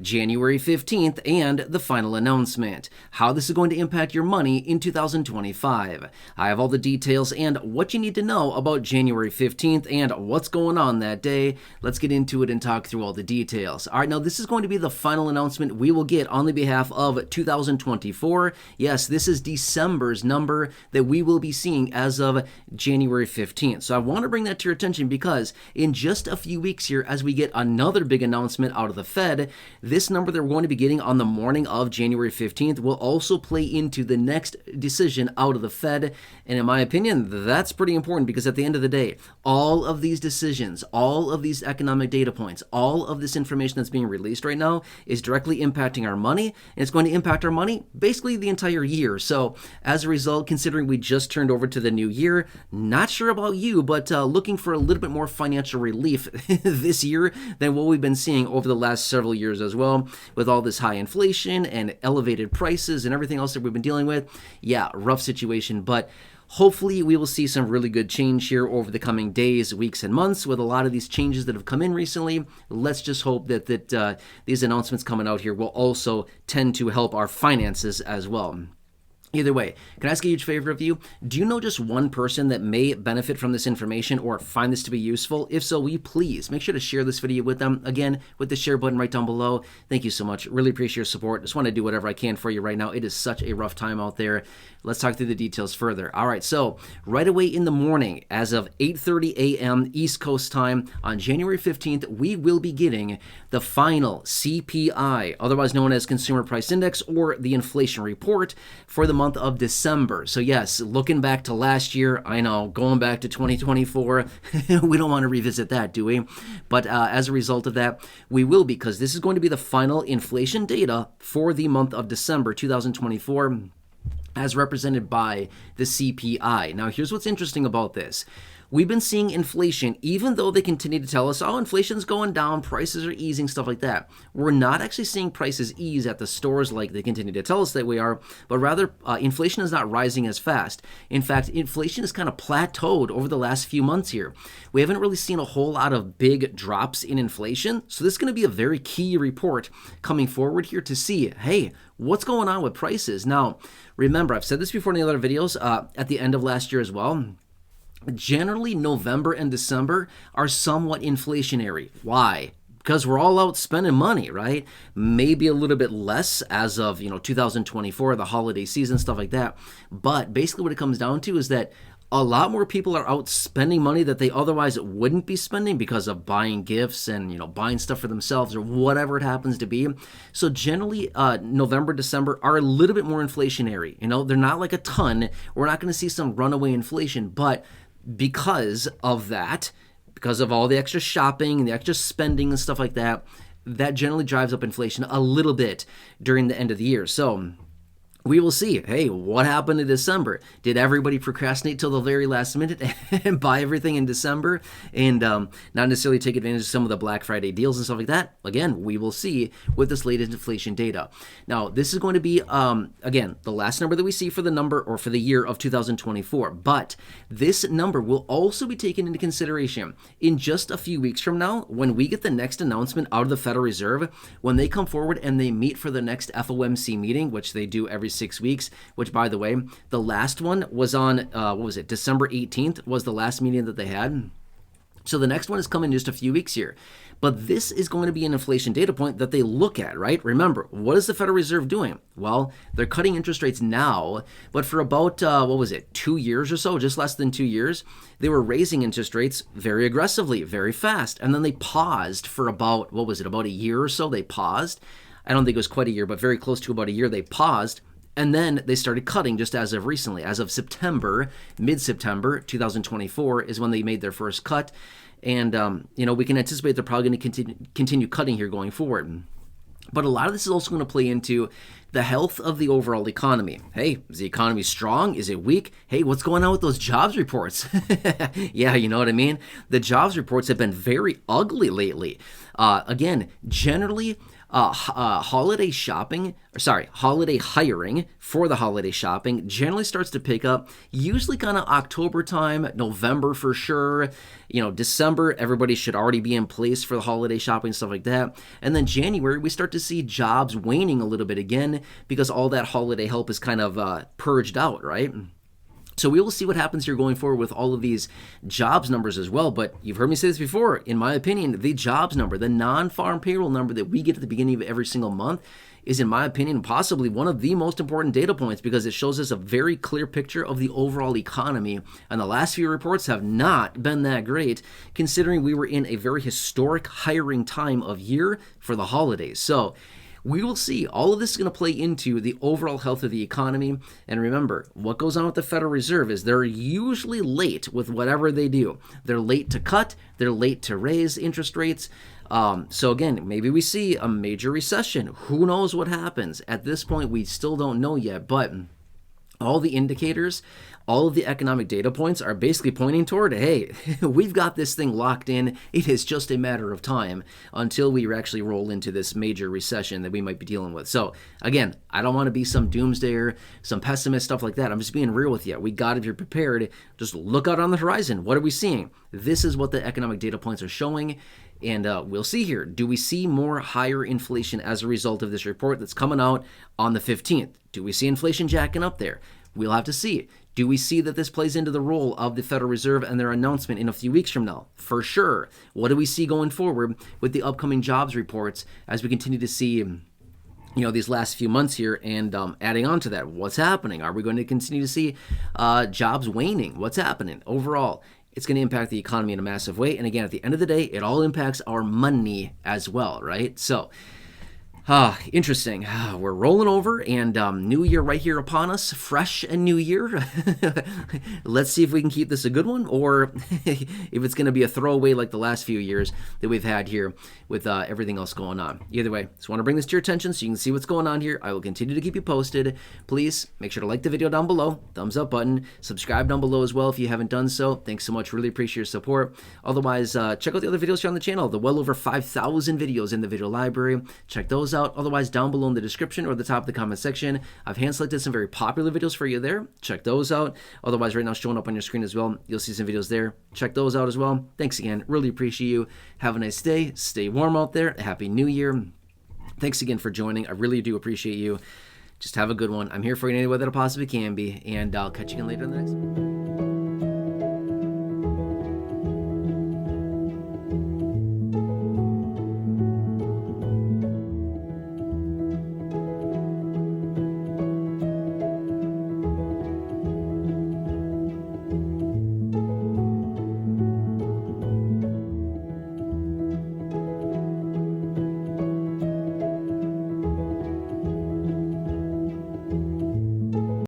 January 15th, and the final announcement. How this is going to impact your money in 2025. I have all the details and what you need to know about January 15th and what's going on that day. Let's get into it and talk through all the details. All right, now this is going to be the final announcement we will get on the behalf of 2024. Yes, this is December's number that we will be seeing as of January 15th. So I want to bring that to your attention because in just a few weeks here, as we get another big announcement out of the Fed, this number that we're going to be getting on the morning of January 15th will also play into the next decision out of the Fed. And in my opinion, that's pretty important because at the end of the day, all of these decisions, all of these economic data points, all of this information that's being released right now is directly impacting our money, and it's going to impact our money basically the entire year. So as a result, considering we just turned over to the new year, not sure about you, but looking for a little bit more financial relief this year than what we've been seeing over the last several years as well, with all this high inflation and elevated prices and everything else that we've been dealing with. Yeah, rough situation, but hopefully we will see some really good change here over the coming days, weeks, and months with a lot of these changes that have come in recently. Let's just hope that these announcements coming out here will also tend to help our finances as well. Either way, can I ask a huge favor of you? Do you know just one person that may benefit from this information or find this to be useful? If so, will you please make sure to share this video with them? Again, with the share button right down below. Thank you so much. Really appreciate your support. Just want to do whatever I can for you right now. It is such a rough time out there. Let's talk through the details further. All right, so right away in the morning, as of 8:30 a.m. East Coast time on January 15th, we will be getting the final CPI, otherwise known as Consumer Price Index, or the inflation report for the month of December. So yes, looking back to last year, I know, going back to 2024, we don't want to revisit that, do we? But as a result of that, we will, because this is going to be the final inflation data for the month of December 2024, as represented by the CPI. Now, here's what's interesting about this. We've been seeing inflation, even though they continue to tell us, oh, inflation's going down, prices are easing, stuff like that. We're not actually seeing prices ease at the stores like they continue to tell us that we are, but rather inflation is not rising as fast. In fact, inflation is kind of plateaued over the last few months here. We haven't really seen a whole lot of big drops in inflation, so this is going to be a very key report coming forward here to see, hey, what's going on with prices? Now, remember, I've said this before in the other videos, at the end of last year as well. Generally, November and December are somewhat inflationary. Why? Because we're all out spending money, right? Maybe a little bit less as of 2024, the holiday season, stuff like that. But basically what it comes down to is that a lot more people are out spending money that they otherwise wouldn't be spending because of buying gifts and buying stuff for themselves or whatever it happens to be. So generally, November, December are a little bit more inflationary. They're not like a ton. We're not going to see some runaway inflation, but because of that, because of all the extra shopping and the extra spending and stuff like that, that generally drives up inflation a little bit during the end of the year. So we will see, hey, what happened in December? Did everybody procrastinate till the very last minute and buy everything in December and not necessarily take advantage of some of the Black Friday deals and stuff like that? Again, we will see with this latest inflation data. Now, this is going to be, again, the last number that we see for the number or for the year of 2024. But this number will also be taken into consideration in just a few weeks from now when we get the next announcement out of the Federal Reserve, when they come forward and they meet for the next FOMC meeting, which they do every 6 weeks, which, by the way, the last one was on, December 18th was the last meeting that they had. So the next one is coming in just a few weeks here. But this is going to be an inflation data point that they look at, right? Remember, what is the Federal Reserve doing? Well, they're cutting interest rates now, but for about, 2 years or so, just less than 2 years, they were raising interest rates very aggressively, very fast. And then they paused for about, about a year or so? They paused. I don't think it was quite a year, but very close to about a year, they paused. And then they started cutting just as of recently. As of September, mid-September 2024 is when they made their first cut. And, we can anticipate they're probably going to continue cutting here going forward. But a lot of this is also going to play into the health of the overall economy. Hey, is the economy strong? Is it weak? Hey, what's going on with those jobs reports? Yeah, you know what I mean? The jobs reports have been very ugly lately. Again, generally, Holiday shopping, holiday hiring for the holiday shopping generally starts to pick up, usually kind of October time, November for sure. December, everybody should already be in place for the holiday shopping, stuff like that. And then January, we start to see jobs waning a little bit again because all that holiday help is kind of purged out, right? So we will see what happens here going forward with all of these jobs numbers as well. But you've heard me say this before. In my opinion, the jobs number, the non-farm payroll number that we get at the beginning of every single month is, in my opinion, possibly one of the most important data points because it shows us a very clear picture of the overall economy. And the last few reports have not been that great, considering we were in a very historic hiring time of year for the holidays. So we will see. All of this is going to play into the overall health of the economy. And remember, what goes on with the Federal Reserve is they're usually late with whatever they do. They're late to cut. They're late to raise interest rates. So again, maybe we see a major recession. Who knows what happens? At this point, we still don't know yet. But all the indicators, all of the economic data points are basically pointing toward, hey, we've got this thing locked in. It is just a matter of time until we actually roll into this major recession that we might be dealing with. So again, I don't want to be some doomsdayer, some pessimist, stuff like that. I'm just being real with you. We got to be prepared. Just look out on the horizon. What are we seeing? This is what the economic data points are showing. And we'll see here. Do we see more higher inflation as a result of this report that's coming out on the 15th? Do we see inflation jacking up there? We'll have to see. Do we see that this plays into the role of the Federal Reserve and their announcement in a few weeks from now? For sure. What do we see going forward with the upcoming jobs reports as we continue to see these last few months here? And adding on to that, what's happening? Are we going to continue to see jobs waning? What's happening overall? It's going to impact the economy in a massive way. And again, at the end of the day, it all impacts our money as well, right? So interesting. We're rolling over, and New Year right here upon us, fresh and New Year. Let's see if we can keep this a good one, or if it's going to be a throwaway like the last few years that we've had here with everything else going on. Either way, just want to bring this to your attention so you can see what's going on here. I will continue to keep you posted. Please make sure to like the video down below, thumbs up button, subscribe down below as well if you haven't done so. Thanks so much. Really appreciate your support. Otherwise, check out the other videos here on the channel, the well over 5,000 videos in the video library. Check those out. Otherwise, down below in the description or the top of the comment section, I've hand selected some very popular videos for you there. Check those out. Otherwise, right now showing up on your screen as well, you'll see some videos there. Check those out as well. Thanks again. Really appreciate you. Have a nice day. Stay warm out there. Happy New Year. Thanks again for joining. I really do appreciate you. Just have a good one. I'm here for you in any way that I possibly can be, and I'll catch you again later in the next one.